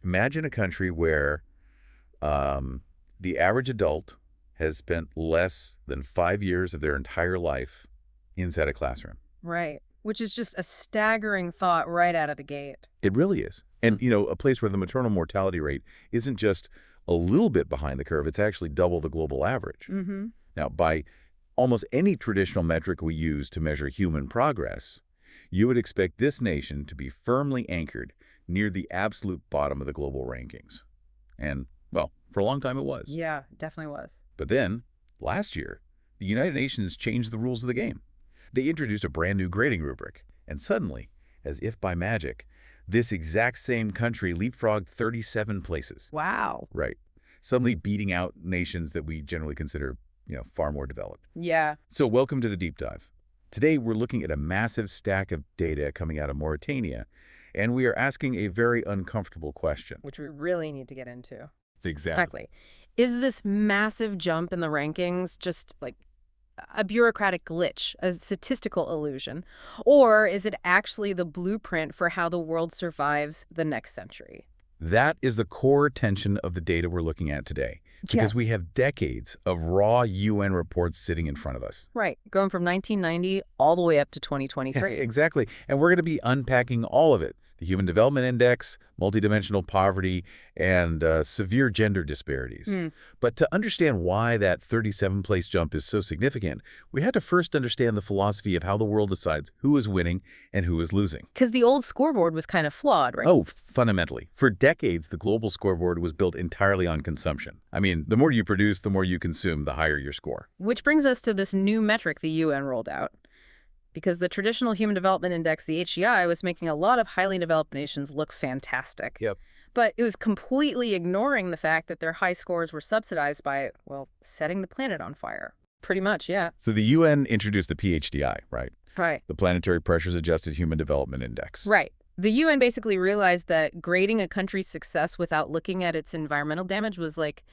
Imagine a country where the average adult has spent less than 5 years of their entire life inside a classroom. Right. Which is just a staggering thought right out of the gate. It really is. And, a place where the maternal mortality rate isn't just a little bit behind the curve, it's actually double the global average. Mm-hmm. Now, by almost any traditional metric we use to measure human progress, you would expect this nation to be firmly anchored near the absolute bottom of the global rankings. And, well, for a long time it was. Yeah, definitely was. But then, last year, the United Nations changed the rules of the game. They introduced a brand new grading rubric, and suddenly, as if by magic, this exact same country leapfrogged 37 places. Wow. Right. Suddenly beating out nations that we generally consider, far more developed. Yeah. So welcome to the deep dive. Today, we're looking at a massive stack of data coming out of Mauritania, and we are asking a very uncomfortable question. Which we really need to get into. Exactly. Is this massive jump in the rankings just like a bureaucratic glitch, a statistical illusion, or is it actually the blueprint for how the world survives the next century? That is the core tension of the data we're looking at today, because we have decades of raw UN reports sitting in front of us. Right. Going from 1990 all the way up to 2023. Exactly. And we're going to be unpacking all of it. The Human Development Index, multidimensional poverty, and severe gender disparities. But to understand why that 37-place jump is so significant, we had to first understand the philosophy of how the world decides who is winning and who is losing. Because the old scoreboard was kind of flawed, right? Oh, fundamentally. For decades, the global scoreboard was built entirely on consumption. I mean, the more you produce, the more you consume, the higher your score. Which brings us to this new metric the UN rolled out. Because the traditional Human Development Index, the HDI, was making a lot of highly developed nations look fantastic. Yep. But it was completely ignoring the fact that their high scores were subsidized by, well, setting the planet on fire. Pretty much, yeah. So the UN introduced the PHDI, right? Right. The Planetary Pressures Adjusted Human Development Index. Right. The UN basically realized that grading a country's success without looking at its environmental damage was like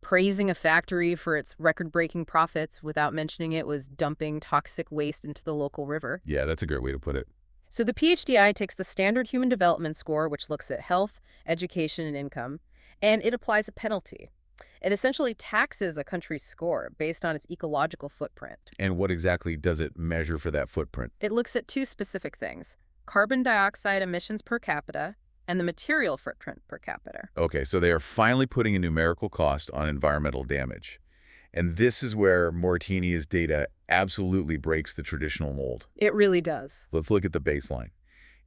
praising a factory for its record-breaking profits without mentioning it was dumping toxic waste into the local river. Yeah, that's a great way to put it. So the PHDI takes the standard human development score, which looks at health, education, and income, and it applies a penalty. It essentially taxes a country's score based on its ecological footprint. And what exactly does it measure for that footprint? It looks at two specific things: carbon dioxide emissions per capita and the material footprint per capita. Okay, so they are finally putting a numerical cost on environmental damage. And this is where Mauritania's data absolutely breaks the traditional mold. It really does. Let's look at the baseline.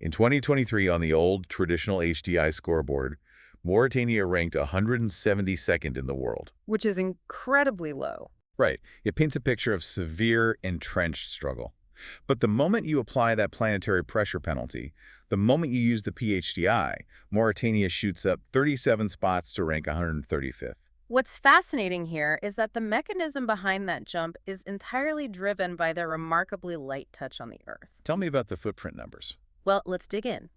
In 2023, on the old traditional HDI scoreboard, Mauritania ranked 172nd in the world. Which is incredibly low. Right. It paints a picture of severe, entrenched struggle. But the moment you apply that planetary pressure penalty, the moment you use the PHDI, Mauritania shoots up 37 spots to rank 135th. What's fascinating here is that the mechanism behind that jump is entirely driven by their remarkably light touch on the Earth. Tell me about the footprint numbers. Well, let's dig in.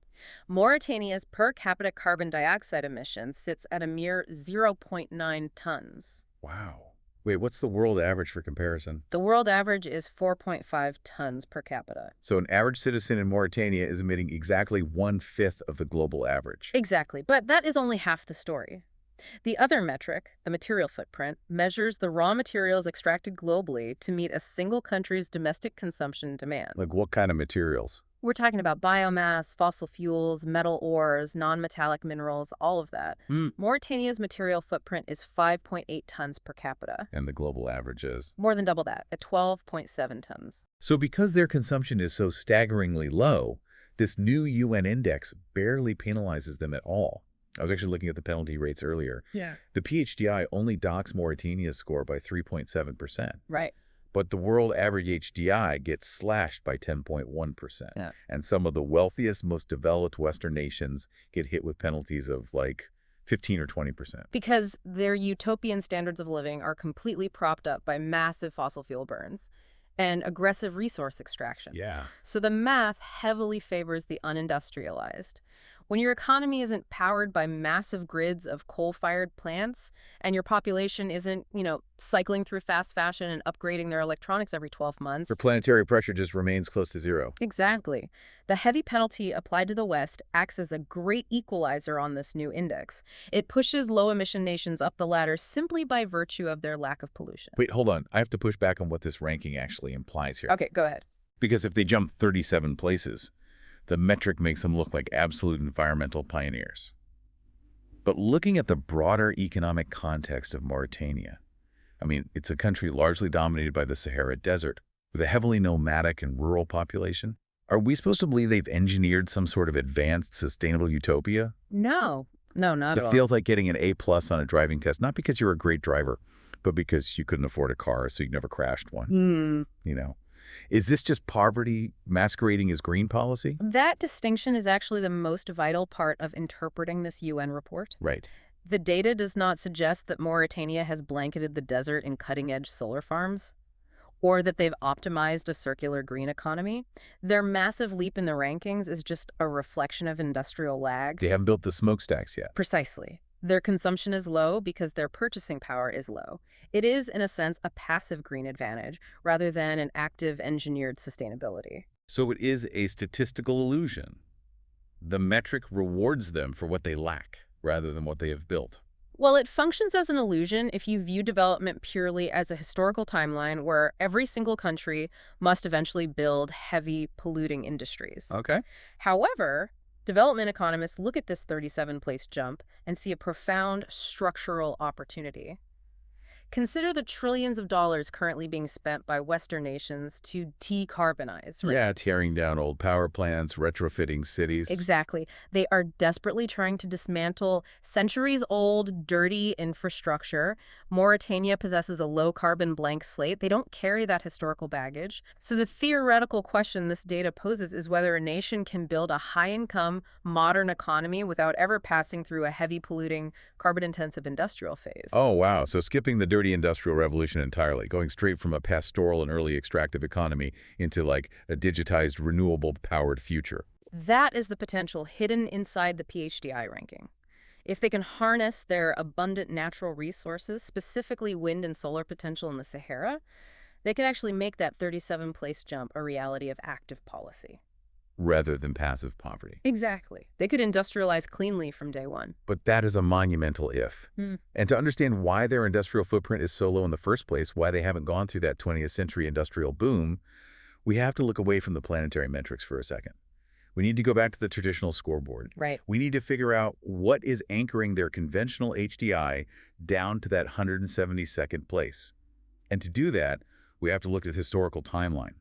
Mauritania's per capita carbon dioxide emission sits at a mere 0.9 tons. Wow. Wait, what's the world average for comparison? The world average is 4.5 tons per capita. So an average citizen in Mauritania is emitting exactly 1/5 of the global average. Exactly, but that is only half the story. The other metric, the material footprint, measures the raw materials extracted globally to meet a single country's domestic consumption demand. Like what kind of materials? We're talking about biomass, fossil fuels, metal ores, non-metallic minerals, all of that. Mauritania's material footprint is 5.8 tons per capita. And the global average is? More than double that, at 12.7 tons. So because their consumption is so staggeringly low, this new UN index barely penalizes them at all. I was actually looking at the penalty rates earlier. Yeah. The PHDI only docks Mauritania's score by 3.7%. Right. But the world average HDI gets slashed by 10.1%. Yeah. And some of the wealthiest, most developed Western nations get hit with penalties of like 15 or 20%. Because their utopian standards of living are completely propped up by massive fossil fuel burns and aggressive resource extraction. Yeah. So the math heavily favors the unindustrialized. When your economy isn't powered by massive grids of coal-fired plants and your population isn't, cycling through fast fashion and upgrading their electronics every 12 For months. planetary pressure just remains close to zero. Exactly. The heavy penalty applied to the West acts as a great equalizer on this new index. It pushes low-emission nations up the ladder simply by virtue of their lack of pollution. Wait, hold on. I have to push back on what this ranking actually implies here. Okay, go ahead. Because if they jump 37 places, the metric makes them look like absolute environmental pioneers. But looking at the broader economic context of Mauritania, it's a country largely dominated by the Sahara Desert, with a heavily nomadic and rural population. Are we supposed to believe they've engineered some sort of advanced, sustainable utopia? No, not at That all. feels like getting an A+ on a driving test, not because you're a great driver, but because you couldn't afford a car, so you never crashed one. Is this just poverty masquerading as green policy? That distinction is actually the most vital part of interpreting this UN report. Right. The data does not suggest that Mauritania has blanketed the desert in cutting-edge solar farms, or that they've optimized a circular green economy. Their massive leap in the rankings is just a reflection of industrial lag. They haven't built the smokestacks yet. Precisely. Their consumption is low because their purchasing power is low. It is, in a sense, a passive green advantage rather than an active engineered sustainability. So it is a statistical illusion. The metric rewards them for what they lack rather than what they have built. Well, it functions as an illusion if you view development purely as a historical timeline where every single country must eventually build heavy polluting industries. Okay. However, development economists look at this 37-place jump and see a profound structural opportunity. Consider the trillions of dollars currently being spent by Western nations to decarbonize. Right? Yeah, tearing down old power plants, retrofitting cities. Exactly. They are desperately trying to dismantle centuries-old, dirty infrastructure. Mauritania possesses a low-carbon blank slate. They don't carry that historical baggage. So the theoretical question this data poses is whether a nation can build a high-income, modern economy without ever passing through a heavy polluting, carbon-intensive industrial phase. Oh, wow. So skipping the dirty industrial revolution entirely, going straight from a pastoral and early extractive economy into like a digitized, renewable-powered future. That is the potential hidden inside the PHDI ranking. If they can harness their abundant natural resources, specifically wind and solar potential in the Sahara, they could actually make that 37-place jump a reality of active policy. Rather than passive poverty. Exactly. They could industrialize cleanly from day one. But that is a monumental if. And to understand why their industrial footprint is so low in the first place, why they haven't gone through that 20th century industrial boom, we have to look away from the planetary metrics for a second. We need to go back to the traditional scoreboard. Right. We need to figure out what is anchoring their conventional HDI down to that 172nd place. And to do that, we have to look at the historical timeline.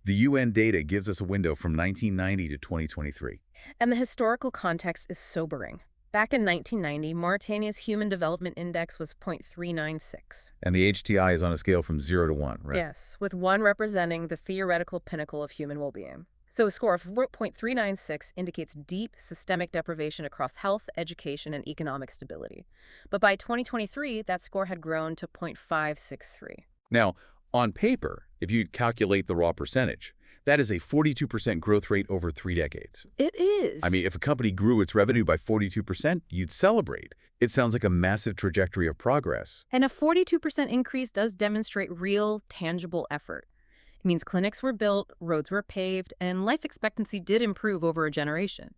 The UN data gives us a window from 1990 to 2023. And the historical context is sobering. Back in 1990, Mauritania's Human Development Index was 0.396. And the HDI is on a scale from 0 to 1, right? Yes, with 1 representing the theoretical pinnacle of human well-being. So a score of 0.396 indicates deep systemic deprivation across health, education, and economic stability. But by 2023, that score had grown to 0.563. Now, on paper, if you calculate the raw percentage, that is a 42% growth rate over 3 decades. It is. If a company grew its revenue by 42%, you'd celebrate. It sounds like a massive trajectory of progress. And a 42% increase does demonstrate real, tangible effort. It means clinics were built, roads were paved, and life expectancy did improve over a generation.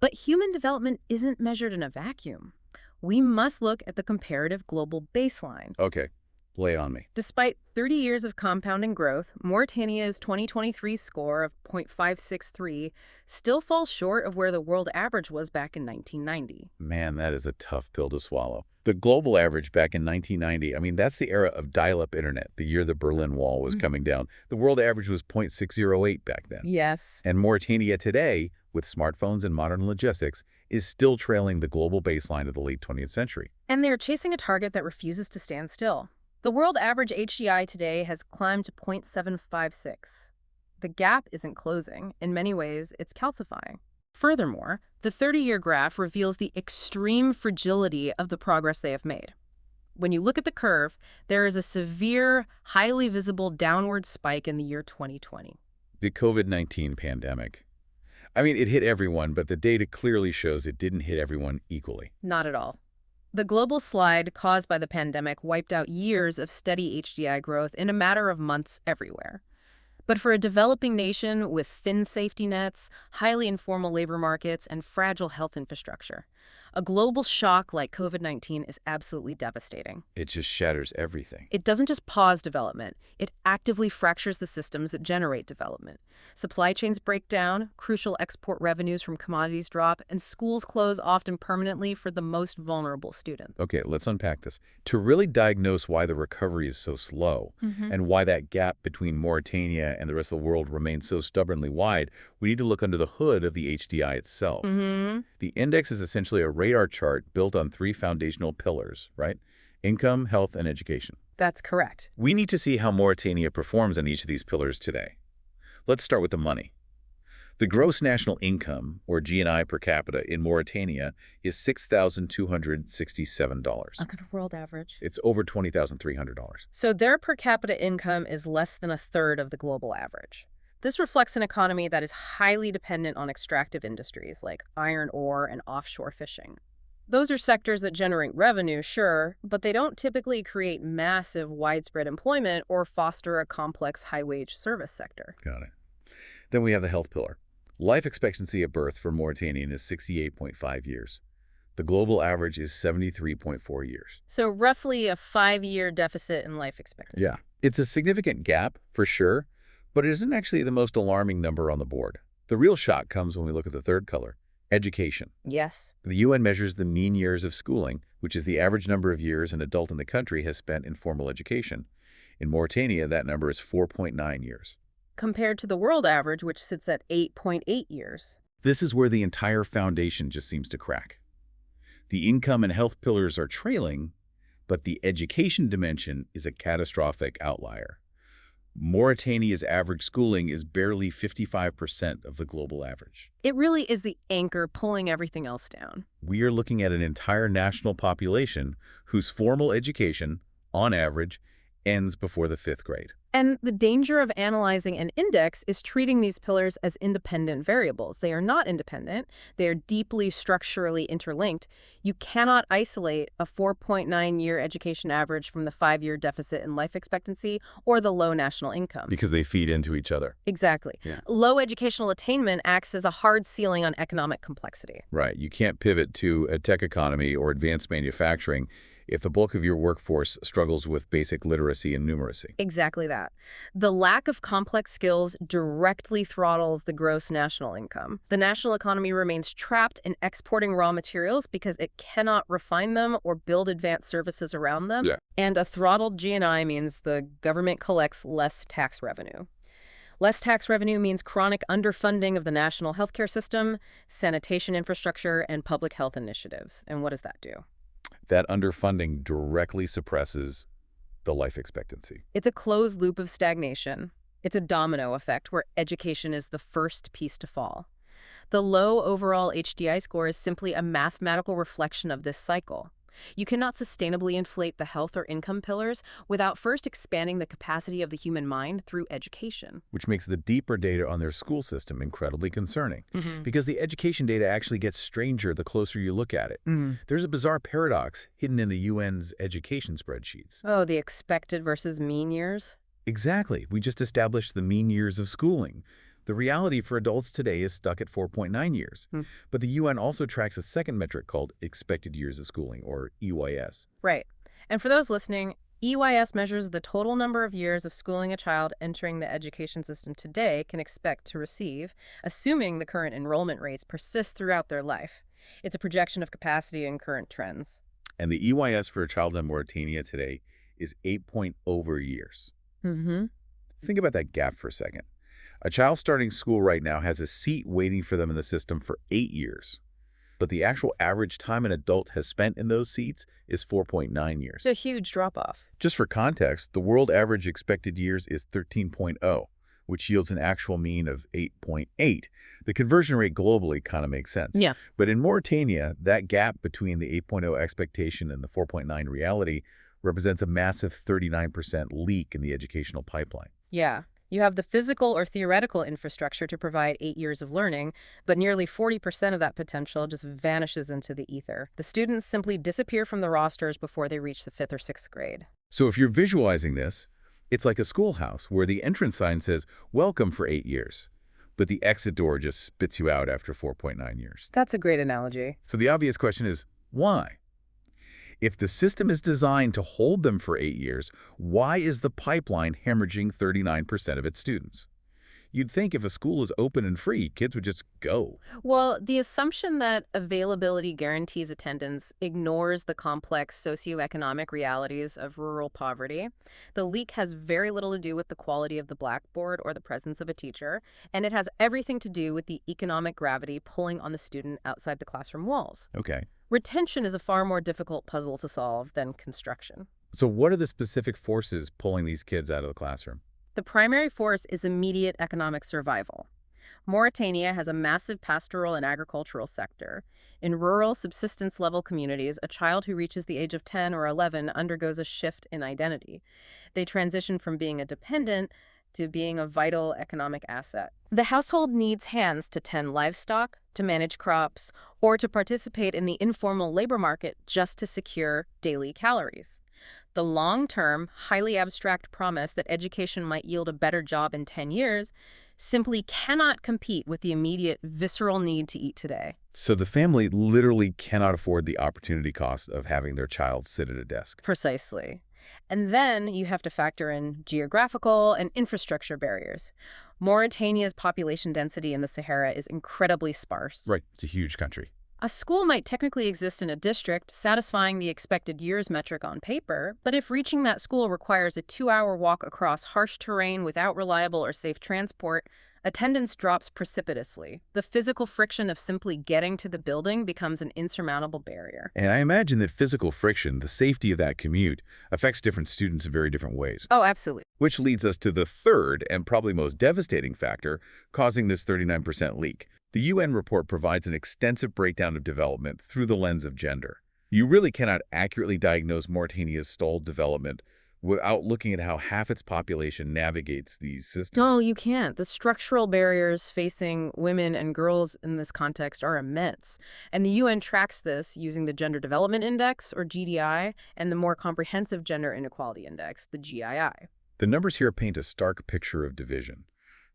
But human development isn't measured in a vacuum. We must look at the comparative global baseline. Okay, lay it on me. Despite 30 years of compounding growth, Mauritania's 2023 score of 0.563 still falls short of where the world average was back in 1990. Man, that is a tough pill to swallow. The global average back in 1990, that's the era of dial-up internet, the year the Berlin Wall was coming down. The world average was 0.608 back then. Yes. And Mauritania today, with smartphones and modern logistics, is still trailing the global baseline of the late 20th century. And they're chasing a target that refuses to stand still. The world average HDI today has climbed to 0.756. The gap isn't closing. In many ways, it's calcifying. Furthermore, the 30-year graph reveals the extreme fragility of the progress they have made. When you look at the curve, there is a severe, highly visible downward spike in the year 2020. The COVID-19 pandemic. I mean, it hit everyone, but the data clearly shows it didn't hit everyone equally. Not at all. The global slide caused by the pandemic wiped out years of steady HDI growth in a matter of months everywhere. But for a developing nation with thin safety nets, highly informal labor markets, and fragile health infrastructure, a global shock like COVID-19 is absolutely devastating. It just shatters everything. It doesn't just pause development, it actively fractures the systems that generate development. Supply chains break down, crucial export revenues from commodities drop, and schools close often permanently for the most vulnerable students. Okay, let's unpack this. To really diagnose why the recovery is so slow and why that gap between Mauritania and the rest of the world remains so stubbornly wide, we need to look under the hood of the HDI itself. The index is essentially a radar chart built on three foundational pillars, right? Income, health, and education. That's correct. We need to see how Mauritania performs on each of these pillars today. Let's start with the money. The gross national income, or GNI per capita, in Mauritania is $6,267. A good world average. It's over $20,300. So their per capita income is less than a third of the global average. This reflects an economy that is highly dependent on extractive industries like iron ore and offshore fishing. Those are sectors that generate revenue, sure, but they don't typically create massive, widespread employment or foster a complex, high-wage service sector. Got it. Then we have the health pillar. Life expectancy at birth for Mauritanian is 68.5 years. The global average is 73.4 years. So roughly a 5-year deficit in life expectancy. Yeah. It's a significant gap, for sure, but it isn't actually the most alarming number on the board. The real shock comes when we look at the third color, education. Yes. The UN measures the mean years of schooling, which is the average number of years an adult in the country has spent in formal education. In Mauritania, that number is 4.9 years. Compared to the world average, which sits at 8.8 years. This is where the entire foundation just seems to crack. The income and health pillars are trailing, but the education dimension is a catastrophic outlier. Mauritania's average schooling is barely 55% of the global average. It really is the anchor pulling everything else down. We are looking at an entire national population whose formal education, on average, ends before the 5th grade. And the danger of analyzing an index is treating these pillars as independent variables. They are not independent. They are deeply structurally interlinked. You cannot isolate a 4.9-year education average from the 5-year deficit in life expectancy or the low national income. Because they feed into each other. Exactly. Yeah. Low educational attainment acts as a hard ceiling on economic complexity. Right. You can't pivot to a tech economy or advanced manufacturing if the bulk of your workforce struggles with basic literacy and numeracy. Exactly that. The lack of complex skills directly throttles the gross national income. The national economy remains trapped in exporting raw materials because it cannot refine them or build advanced services around them. Yeah. And a throttled GNI means the government collects less tax revenue. Less tax revenue means chronic underfunding of the national healthcare system, sanitation infrastructure, and public health initiatives. And what does that do? That underfunding directly suppresses the life expectancy. It's a closed loop of stagnation. It's a domino effect where education is the first piece to fall. The low overall HDI score is simply a mathematical reflection of this cycle. You cannot sustainably inflate the health or income pillars without first expanding the capacity of the human mind through education. Which makes the deeper data on their school system incredibly concerning. Because the education data actually gets stranger the closer you look at it. There's a bizarre paradox hidden in the UN's education spreadsheets. Oh, the expected versus mean years? Exactly. We just established the mean years of schooling. The reality for adults today is stuck at 4.9 years. But the UN also tracks a second metric called expected years of schooling, or EYS. Right. And for those listening, EYS measures the total number of years of schooling a child entering the education system today can expect to receive, assuming the current enrollment rates persist throughout their life. It's a projection of capacity and current trends. And the EYS for a child in Mauritania today is 8.0 years. Think about that gap for a second. A child starting school right now has a seat waiting for them in the system for 8 years. But the actual average time an adult has spent in those seats is 4.9 years. It's a huge drop-off. Just for context, the world average expected years is 13.0, which yields an actual mean of 8.8. The conversion rate globally kind of makes sense. Yeah. But in Mauritania, that gap between the 8.0 expectation and the 4.9 reality represents a massive 39% leak in the educational pipeline. Yeah. You have the physical or theoretical infrastructure to provide 8 years of learning, but nearly 40% of that potential just vanishes into the ether. The students simply disappear from the rosters before they reach the 5th or 6th grade. So if you're visualizing this, it's like a schoolhouse where the entrance sign says, "Welcome for 8 years," but the exit door just spits you out after 4.9 years. That's a great analogy. So the obvious question is, why? If the system is designed to hold them for 8 years, why is the pipeline hemorrhaging 39% of its students? You'd think if a school is open and free, kids would just go. Well, the assumption that availability guarantees attendance ignores the complex socioeconomic realities of rural poverty. The leak has very little to do with the quality of the blackboard or the presence of a teacher, and it has everything to do with the economic gravity pulling on the student outside the classroom walls. Okay. Retention is a far more difficult puzzle to solve than construction. So what are the specific forces pulling these kids out of the classroom? The primary force is immediate economic survival. Mauritania has a massive pastoral and agricultural sector. In rural, subsistence-level communities, a child who reaches the age of 10 or 11 undergoes a shift in identity. They transition from being a dependent to being a vital economic asset. The household needs hands to tend livestock, to manage crops, or to participate in the informal labor market just to secure daily calories. The long-term, highly abstract promise that education might yield a better job in 10 years simply cannot compete with the immediate, visceral need to eat today. So the family literally cannot afford the opportunity cost of having their child sit at a desk. Precisely. And then you have to factor in geographical and infrastructure barriers. Mauritania's population density in the Sahara is incredibly sparse. Right, it's a huge country. A school might technically exist in a district, satisfying the expected years metric on paper, but if reaching that school requires a 2-hour walk across harsh terrain without reliable or safe transport, attendance drops precipitously. The physical friction of simply getting to the building becomes an insurmountable barrier. And I imagine that physical friction, the safety of that commute, affects different students in very different ways. Oh, absolutely. Which leads us to the third and probably most devastating factor causing this 39% leak. The UN report provides an extensive breakdown of development through the lens of gender. You really cannot accurately diagnose Mauritania's stalled development without looking at how half its population navigates these systems. No, you can't. The structural barriers facing women and girls in this context are immense. And the UN tracks this using the Gender Development Index, or GDI, and the more comprehensive Gender Inequality Index, the GII. The numbers here paint a stark picture of division.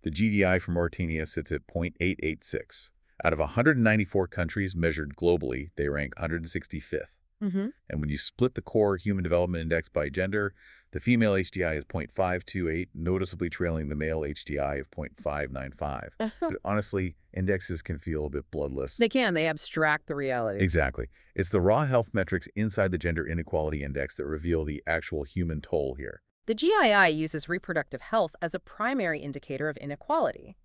The GDI for Mauritania sits at 0.886. Out of 194 countries measured globally, they rank 165th. And when you split the core Human Development Index by gender, the female HDI is 0.528, noticeably trailing the male HDI of 0.595. But honestly, indexes can feel a bit bloodless. They can. They abstract the reality. Exactly. It's the raw health metrics inside the Gender Inequality Index that reveal the actual human toll here. The GII uses reproductive health as a primary indicator of inequality.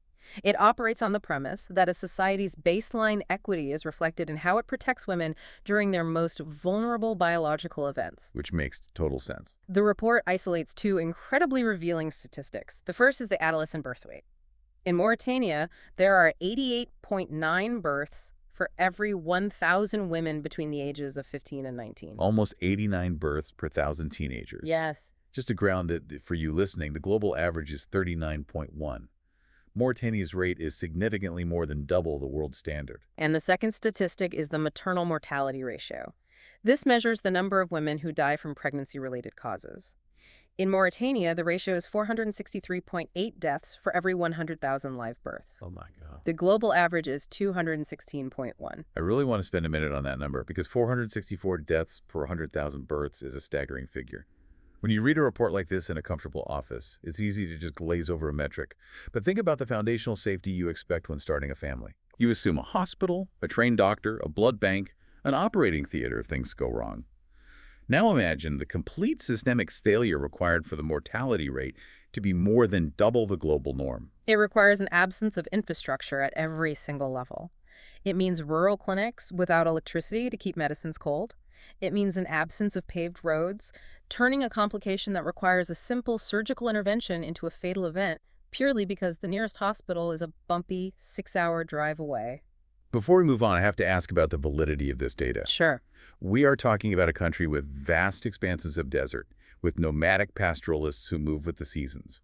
It operates on the premise that a society's baseline equity is reflected in how it protects women during their most vulnerable biological events. Which makes total sense. The report isolates two incredibly revealing statistics. The first is the adolescent birth rate. In Mauritania, there are 88.9 births for every 1,000 women between the ages of 15 and 19. Almost 89 births per 1,000 teenagers. Yes. Just to ground it for you listening, the global average is 39.1. Mauritania's rate is significantly more than double the world standard. And the second statistic is the maternal mortality ratio. This measures the number of women who die from pregnancy-related causes. In Mauritania, the ratio is 463.8 deaths for every 100,000 live births. Oh my God. The global average is 216.1. I really want to spend a minute on that number because 464 deaths per 100,000 births is a staggering figure. When you read a report like this in a comfortable office, it's easy to just glaze over a metric. But think about the foundational safety you expect when starting a family. You assume a hospital, a trained doctor, a blood bank, an operating theater if things go wrong. Now imagine the complete systemic failure required for the mortality rate to be more than double the global norm. It requires an absence of infrastructure at every single level. It means rural clinics without electricity to keep medicines cold. It means an absence of paved roads, turning a complication that requires a simple surgical intervention into a fatal event purely because the nearest hospital is a bumpy 6-hour drive away. Before we move on, I have to ask about the validity of this data. Sure. We are talking about a country with vast expanses of desert, with nomadic pastoralists who move with the seasons.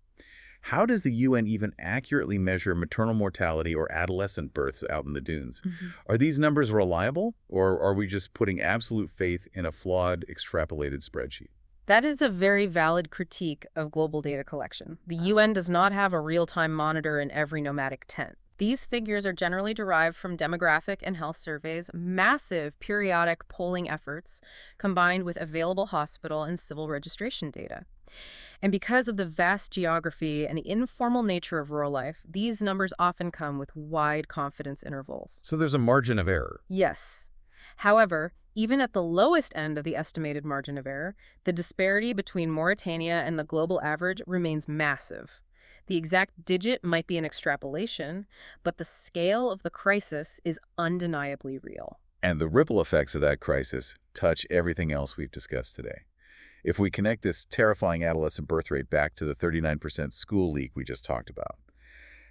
How does the UN even accurately measure maternal mortality or adolescent births out in the dunes? Are these numbers reliable, or are we just putting absolute faith in a flawed, extrapolated spreadsheet? That is a very valid critique of global data collection. The UN does not have a real-time monitor in every nomadic tent. These figures are generally derived from demographic and health surveys, massive periodic polling efforts, combined with available hospital and civil registration data. And because of the vast geography and the informal nature of rural life, these numbers often come with wide confidence intervals. So there's a margin of error. Yes. However, even at the lowest end of the estimated margin of error, the disparity between Mauritania and the global average remains massive. The exact digit might be an extrapolation, but the scale of the crisis is undeniably real. And the ripple effects of that crisis touch everything else we've discussed today. If we connect this terrifying adolescent birth rate back to the 39% school leak we just talked about,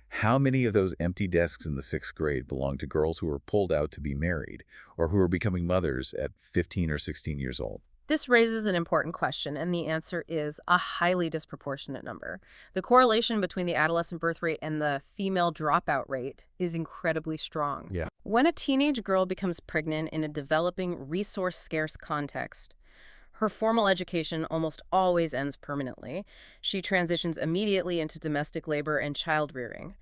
how many of those empty desks in the 6th grade belong to girls who were pulled out to be married or who are becoming mothers at 15 or 16 years old? This raises an important question, and the answer is a highly disproportionate number. The correlation between the adolescent birth rate and the female dropout rate is incredibly strong. Yeah. When a teenage girl becomes pregnant in a developing, resource-scarce context, her formal education almost always ends permanently. She transitions immediately into domestic labor and child-rearing.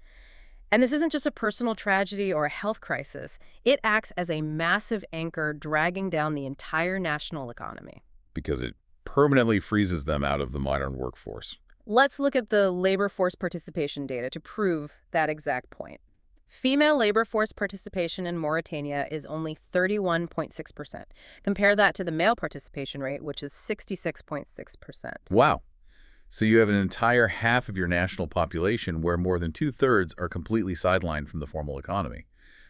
And this isn't just a personal tragedy or a health crisis. It acts as a massive anchor dragging down the entire national economy. Because it permanently freezes them out of the modern workforce. Let's look at the labor force participation data to prove that exact point. Female labor force participation in Mauritania is only 31.6%. Compare that to the male participation rate, which is 66.6%. Wow. So you have an entire half of your national population where more than 2/3 are completely sidelined from the formal economy.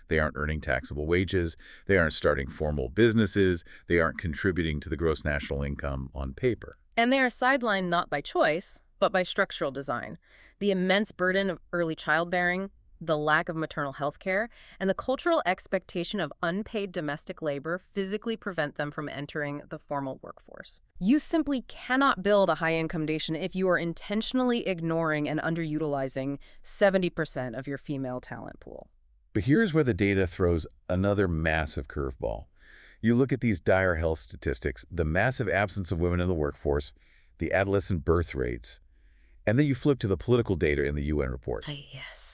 They aren't earning taxable wages, they aren't starting formal businesses, they aren't contributing to the gross national income on paper. And they are sidelined not by choice, but by structural design. The immense burden of early childbearing, the lack of maternal health care, and the cultural expectation of unpaid domestic labor physically prevent them from entering the formal workforce. You simply cannot build a high-income nation if you are intentionally ignoring and underutilizing 70% of your female talent pool. But here's where the data throws another massive curveball. You look at these dire health statistics, the massive absence of women in the workforce, the adolescent birth rates, and then you flip to the political data in the UN report. Yes.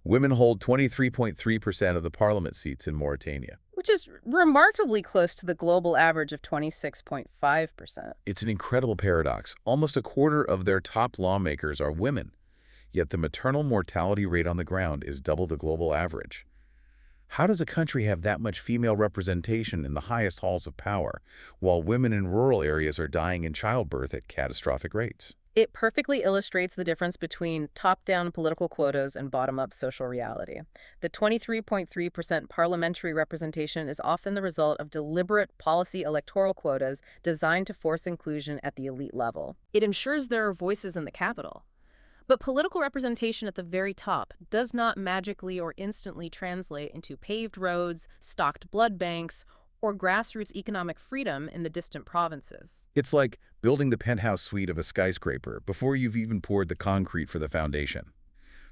Women hold 23.3% of the parliament seats in Mauritania. Which is remarkably close to the global average of 26.5%. It's an incredible paradox. Almost a quarter of their top lawmakers are women, yet the maternal mortality rate on the ground is double the global average. How does a country have that much female representation in the highest halls of power, while women in rural areas are dying in childbirth at catastrophic rates? It perfectly illustrates the difference between top-down political quotas and bottom-up social reality. The 23.3% parliamentary representation is often the result of deliberate policy electoral quotas designed to force inclusion at the elite level. It ensures there are voices in the capital. But political representation at the very top does not magically or instantly translate into paved roads, stocked blood banks, or grassroots economic freedom in the distant provinces. It's like building the penthouse suite of a skyscraper before you've even poured the concrete for the foundation.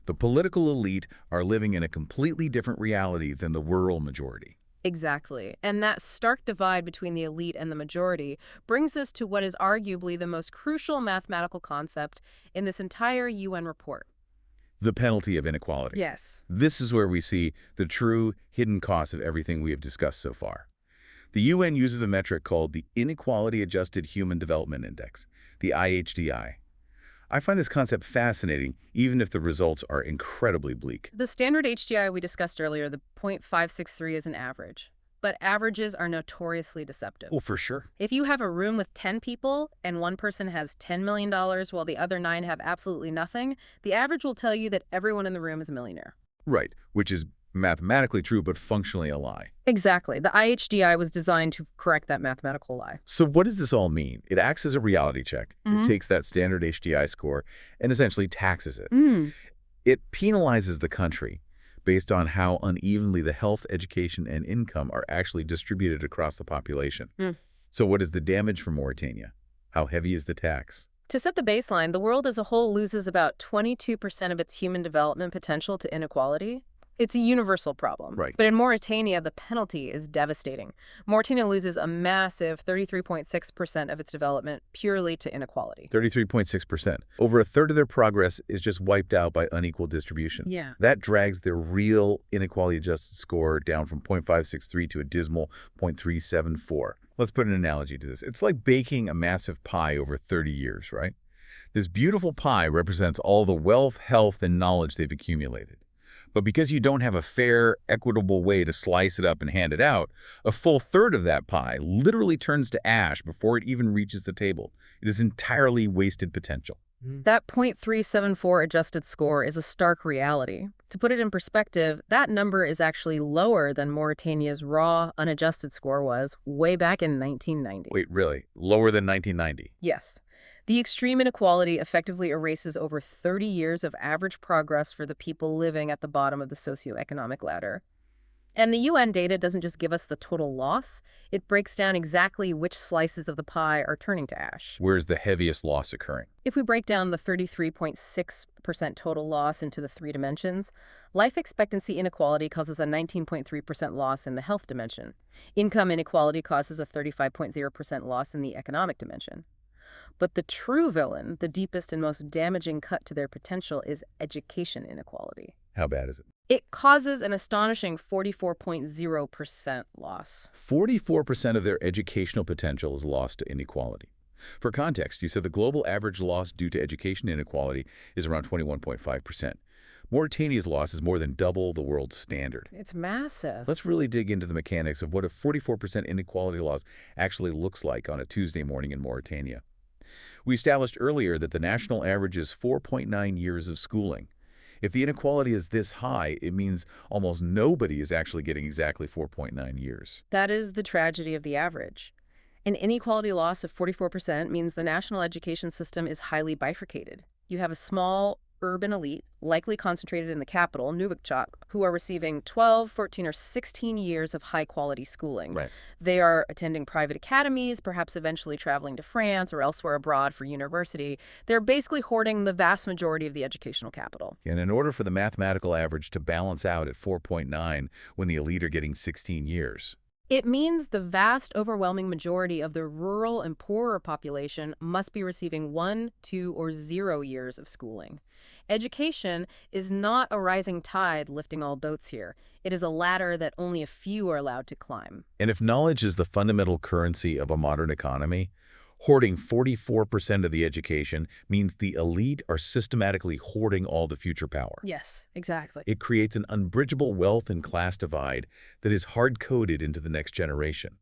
The political elite are living in a completely different reality than the rural majority. Exactly. And that stark divide between the elite and the majority brings us to what is arguably the most crucial mathematical concept in this entire UN report. The penalty of inequality. Yes. This is where we see the true hidden cost of everything we have discussed so far. The UN uses a metric called the Inequality Adjusted Human Development Index, the IHDI. I find this concept fascinating, even if the results are incredibly bleak. The standard HDI we discussed earlier, the 0.563, is an average. But averages are notoriously deceptive. Oh, for sure. If you have a room with 10 people and one person has $10 million while the other 9 have absolutely nothing, the average will tell you that everyone in the room is a millionaire. Right, which is mathematically true but functionally a lie. Exactly. The IHDI was designed to correct that mathematical lie. So what does this all mean? It acts as a reality check. It takes that standard HDI score and essentially taxes it. It penalizes the country based on how unevenly the health, education, and income are actually distributed across the population. So what is the damage for Mauritania? How heavy is the tax? To set the baseline, the world as a whole loses about 22% of its human development potential to inequality. It's a universal problem. Right. But in Mauritania, the penalty is devastating. Mauritania loses a massive 33.6% of its development purely to inequality. 33.6%. Over a third of their progress is just wiped out by unequal distribution. Yeah. That drags their real inequality-adjusted score down from 0.563 to a dismal 0.374. Let's put an analogy to this. It's like baking a massive pie over 30 years, right? This beautiful pie represents all the wealth, health, and knowledge they've accumulated. But because you don't have a fair, equitable way to slice it up and hand it out, a full third of that pie literally turns to ash before it even reaches the table. It is entirely wasted potential. That 0.374 adjusted score is a stark reality. To put it in perspective, that number is actually lower than Mauritania's raw, unadjusted score was way back in 1990. Wait, really? Lower than 1990? Yes. The extreme inequality effectively erases over 30 years of average progress for the people living at the bottom of the socioeconomic ladder. And the UN data doesn't just give us the total loss, it breaks down exactly which slices of the pie are turning to ash. Where's the heaviest loss occurring? If we break down the 33.6% total loss into the three dimensions, life expectancy inequality causes a 19.3% loss in the health dimension. Income inequality causes a 35.0% loss in the economic dimension. But the true villain, the deepest and most damaging cut to their potential, is education inequality. How bad is it? It causes an astonishing 44.0% loss. 44% of their educational potential is lost to inequality. For context, you said the global average loss due to education inequality is around 21.5%. Mauritania's loss is more than double the world's standard. It's massive. Let's really dig into the mechanics of what a 44% inequality loss actually looks like on a Tuesday morning in Mauritania. We established earlier that the national average is 4.9 years of schooling. If the inequality is this high, it means almost nobody is actually getting exactly 4.9 years. That is the tragedy of the average. An inequality loss of 44% means the national education system is highly bifurcated. You have a small urban elite, likely concentrated in the capital, Nouakchott, who are receiving 12, 14, or 16 years of high-quality schooling. Right. They are attending private academies, perhaps eventually traveling to France or elsewhere abroad for university. They're basically hoarding the vast majority of the educational capital. And in order for the mathematical average to balance out at 4.9 when the elite are getting 16 years, it means the vast, overwhelming majority of the rural and poorer population must be receiving 1, 2, or 0 years of schooling. Education is not a rising tide lifting all boats here. It is a ladder that only a few are allowed to climb. and if knowledge is the fundamental currency of a modern economy, hoarding 44% of the education means the elite are systematically hoarding all the future power. Yes, exactly. It creates an unbridgeable wealth and class divide that is hard-coded into the next generation.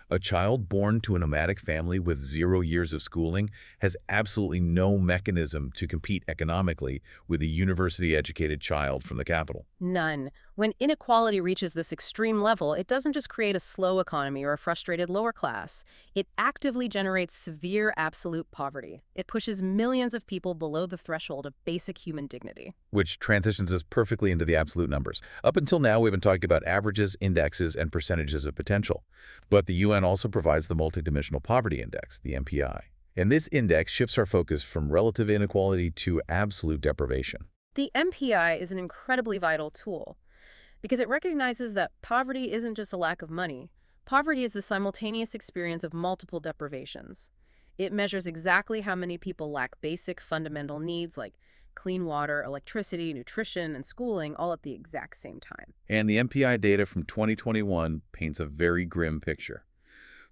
A child born to a nomadic family with 0 years of schooling has absolutely no mechanism to compete economically with a university-educated child from the capital. None. When inequality reaches this extreme level, it doesn't just create a slow economy or a frustrated lower class. It actively generates severe absolute poverty. It pushes millions of people below the threshold of basic human dignity. Which transitions us perfectly into the absolute numbers. Up until now, we've been talking about averages, indexes, and percentages of potential. But the UN also provides the Multidimensional Poverty Index, the MPI. And this index shifts our focus from relative inequality to absolute deprivation. The MPI is an incredibly vital tool because it recognizes that poverty isn't just a lack of money. Poverty is the simultaneous experience of multiple deprivations. It measures exactly how many people lack basic fundamental needs like clean water, electricity, nutrition, and schooling all at the exact same time. And the MPI data from 2021 paints a very grim picture.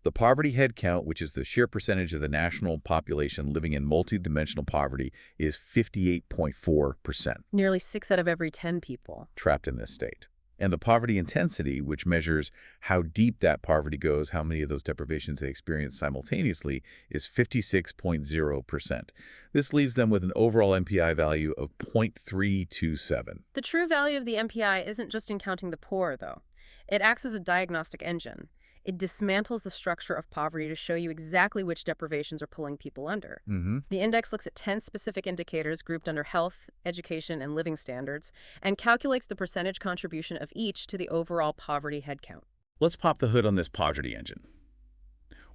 The poverty head count, which is the sheer percentage of the national population living in multidimensional poverty, is 58.4%. Nearly 6 out of every 10 people. Trapped in this state. And the poverty intensity, which measures how deep that poverty goes, how many of those deprivations they experience simultaneously, is 56.0%. This leaves them with an overall MPI value of 0.327. The true value of the MPI isn't just in counting the poor, though. It acts as a diagnostic engine. It dismantles the structure of poverty to show you exactly which deprivations are pulling people under. The index looks at 10 specific indicators grouped under health, education, and living standards, and calculates the percentage contribution of each to the overall poverty head count. Let's pop the hood on this poverty engine.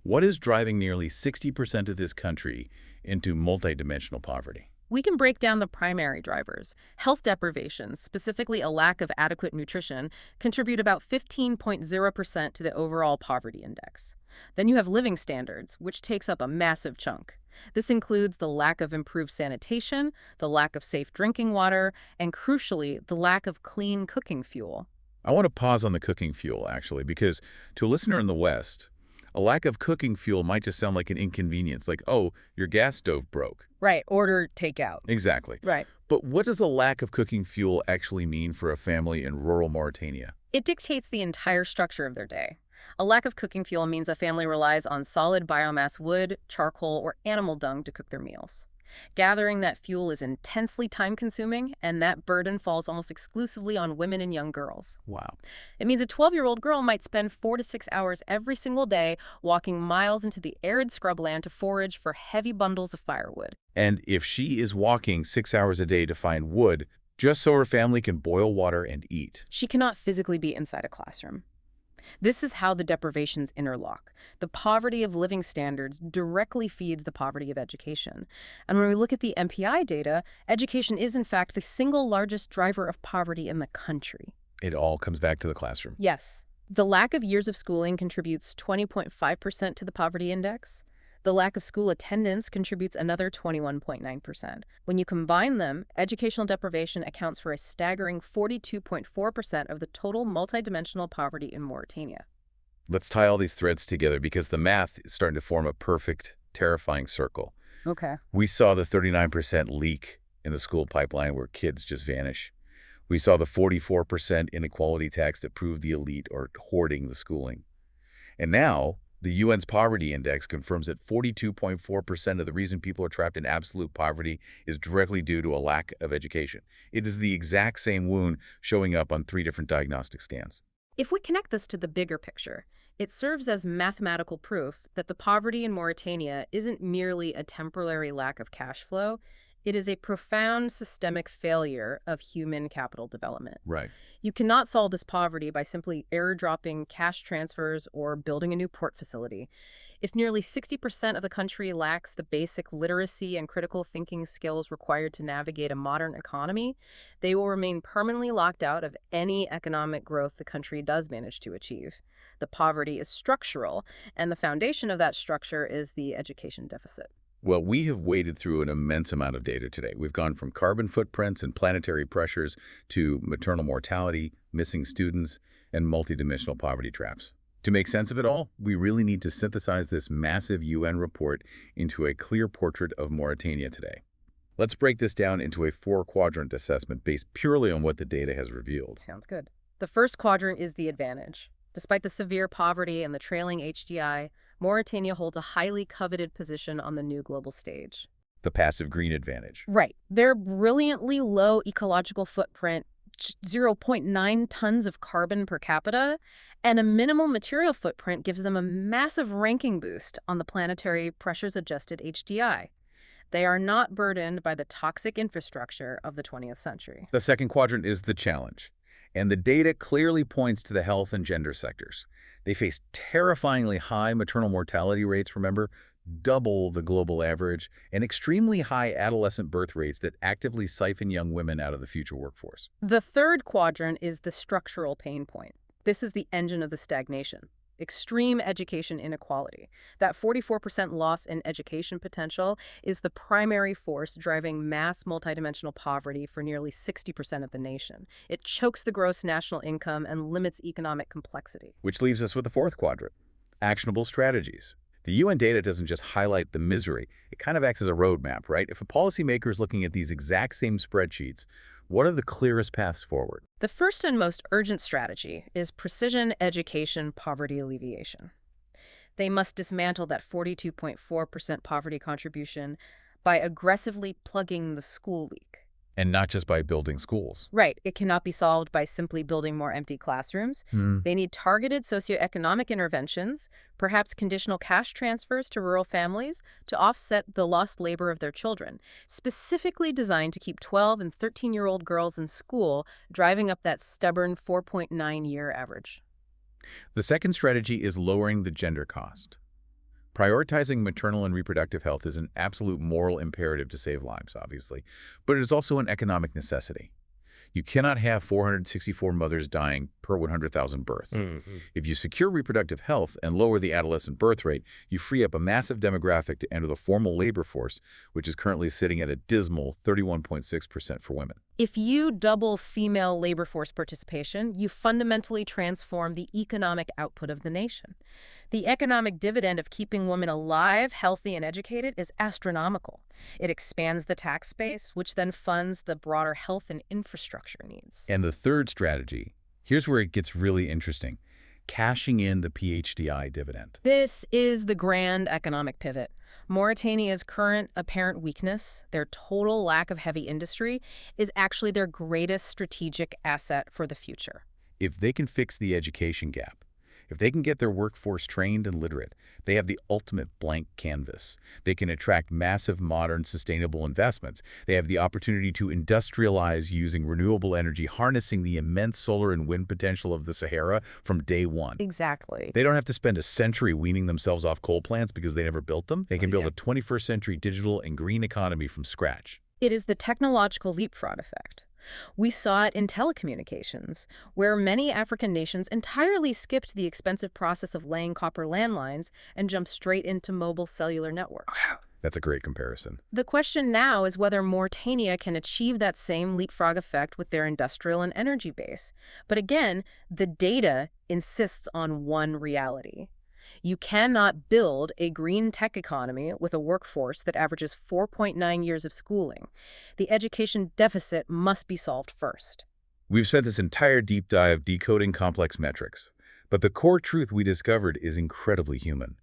What is driving nearly 60% of this country into multidimensional poverty? We can break down the primary drivers. Health deprivations, specifically a lack of adequate nutrition, contribute about 15.0% to the overall poverty index. Then you have living standards, which takes up a massive chunk. This includes the lack of improved sanitation, the lack of safe drinking water, and crucially, the lack of clean cooking fuel. I want to pause on the cooking fuel, actually, because to a listener in the West, a lack of cooking fuel might just sound like an inconvenience, like, oh, your gas stove broke. Right, order takeout. Exactly. Right. But what does a lack of cooking fuel actually mean for a family in rural Mauritania? It dictates the entire structure of their day. A lack of cooking fuel means a family relies on solid biomass wood, charcoal, or animal dung to cook their meals. Gathering that fuel is intensely time-consuming, and that burden falls almost exclusively on women and young girls. Wow. It means a 12-year-old girl might spend 4 to 6 hours every single day walking miles into the arid scrubland to forage for heavy bundles of firewood. And if she is walking 6 hours a day to find wood, just so her family can boil water and eat. She cannot physically be inside a classroom. This is how the deprivations interlock. The poverty of living standards directly feeds the poverty of education. And when we look at the MPI data, education is in fact the single largest driver of poverty in the country. It all comes back to the classroom. Yes. The lack of years of schooling contributes 20.5% to the poverty index. The lack of school attendance contributes another 21.9%. When you combine them, educational deprivation accounts for a staggering 42.4% of the total multidimensional poverty in Mauritania. Let's tie all these threads together because the math is starting to form a perfect, terrifying circle. Okay. We saw the 39% leak in the school pipeline where kids just vanish. We saw the 44% inequality tax that proved the elite are hoarding the schooling. And now, the UN's poverty index confirms that 42.4% of the reason people are trapped in absolute poverty is directly due to a lack of education. It is the exact same wound showing up on 3 different diagnostic scans. If we connect this to the bigger picture, it serves as mathematical proof that the poverty in Mauritania isn't merely a temporary lack of cash flow. It is a profound systemic failure of human capital development. Right. You cannot solve this poverty by simply airdropping cash transfers or building a new port facility. If nearly 60% of the country lacks the basic literacy and critical thinking skills required to navigate a modern economy, they will remain permanently locked out of any economic growth the country does manage to achieve. The poverty is structural, and the foundation of that structure is the education deficit. Well, we have waded through an immense amount of data today. We've gone from carbon footprints and planetary pressures to maternal mortality, missing students, and multidimensional poverty traps. To make sense of it all, we really need to synthesize this massive UN report into a clear portrait of Mauritania today. Let's break this down into a 4-quadrant assessment based purely on what the data has revealed. Sounds good. The first quadrant is the advantage. Despite the severe poverty and the trailing HDI, Mauritania holds a highly coveted position on the new global stage. The passive green advantage. Right. Their brilliantly low ecological footprint, 0.9 tons of carbon per capita, and a minimal material footprint gives them a massive ranking boost on the planetary pressures-adjusted HDI. They are not burdened by the toxic infrastructure of the 20th century. The second quadrant is the challenge. And the data clearly points to the health and gender sectors. They face terrifyingly high maternal mortality rates, remember, double the global average, and extremely high adolescent birth rates that actively siphon young women out of the future workforce. The third quadrant is the structural pain point. This is the engine of the stagnation. Extreme education inequality. That 44% loss in education potential is the primary force driving mass multidimensional poverty for nearly 60% of the nation. It chokes the gross national income and limits economic complexity. Which leaves us with the fourth quadrant, actionable strategies. The UN data doesn't just highlight the misery, it kind of acts as a roadmap, right? If a policymaker is looking at these exact same spreadsheets, what are the clearest paths forward? The first and most urgent strategy is precision education poverty alleviation. They must dismantle that 42.4% poverty contribution by aggressively plugging the school leak. And not just by building schools. Right. It cannot be solved by simply building more empty classrooms. They need targeted socioeconomic interventions, perhaps conditional cash transfers to rural families to offset the lost labor of their children, specifically designed to keep 12 and 13-year-old girls in school, driving up that stubborn 4.9-year average. The second strategy is lowering the gender cost. Prioritizing maternal and reproductive health is an absolute moral imperative to save lives, obviously, but it is also an economic necessity. You cannot have 464 mothers dying per 100,000 births. Mhm. If you secure reproductive health and lower the adolescent birth rate, you free up a massive demographic to enter the formal labor force, which is currently sitting at a dismal 31.6% for women. If you double female labor force participation, you fundamentally transform the economic output of the nation. The economic dividend of keeping women alive, healthy, and educated is astronomical. It expands the tax base, which then funds the broader health and infrastructure needs. And the third strategy, here's where it gets really interesting, cashing in the PHDI dividend. This is the grand economic pivot. Mauritania's current apparent weakness, their total lack of heavy industry, is actually their greatest strategic asset for the future. If they can fix the education gap, if they can get their workforce trained and literate, they have the ultimate blank canvas. They can attract massive, modern, sustainable investments. They have the opportunity to industrialize using renewable energy, harnessing the immense solar and wind potential of the Sahara from day one. Exactly. They don't have to spend a century weaning themselves off coal plants because they never built them. They can build a 21st century digital and green economy from scratch. It is the technological leapfrog effect. We saw it in telecommunications, where many African nations entirely skipped the expensive process of laying copper landlines and jumped straight into mobile cellular networks. That's a great comparison. The question now is whether Mauritania can achieve that same leapfrog effect with their industrial and energy base. But again, the data insists on one reality. You cannot build a green tech economy with a workforce that averages 4.9 years of schooling. The education deficit must be solved first. We've spent this entire deep dive decoding complex metrics, but the core truth we discovered is incredibly human.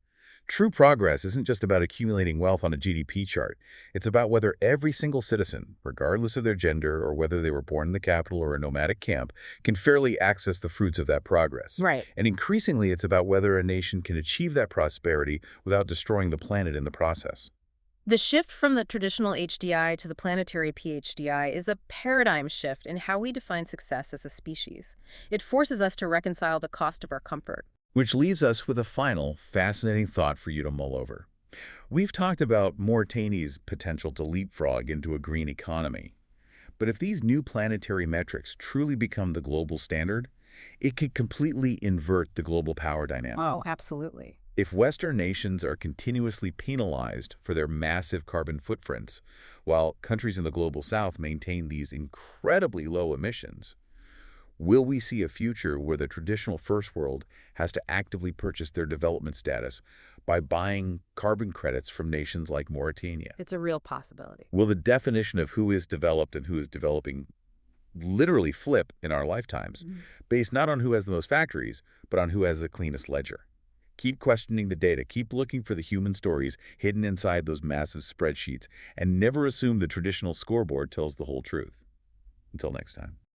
True progress isn't just about accumulating wealth on a GDP chart. It's about whether every single citizen, regardless of their gender or whether they were born in the capital or a nomadic camp, can fairly access the fruits of that progress. Right. And increasingly, it's about whether a nation can achieve that prosperity without destroying the planet in the process. The shift from the traditional HDI to the planetary PHDI is a paradigm shift in how we define success as a species. It forces us to reconcile the cost of our comfort. Which leaves us with a final, fascinating thought for you to mull over. We've talked about Mauritania's potential to leapfrog into a green economy. But if these new planetary metrics truly become the global standard, it could completely invert the global power dynamic. Oh, absolutely. If Western nations are continuously penalized for their massive carbon footprints, while countries in the global south maintain these incredibly low emissions, will we see a future where the traditional first world has to actively purchase their development status by buying carbon credits from nations like Mauritania? It's a real possibility. Will the definition of who is developed and who is developing literally flip in our lifetimes, based not on who has the most factories, but on who has the cleanest ledger? Keep questioning the data, keep looking for the human stories hidden inside those massive spreadsheets, and never assume the traditional scoreboard tells the whole truth. Until next time.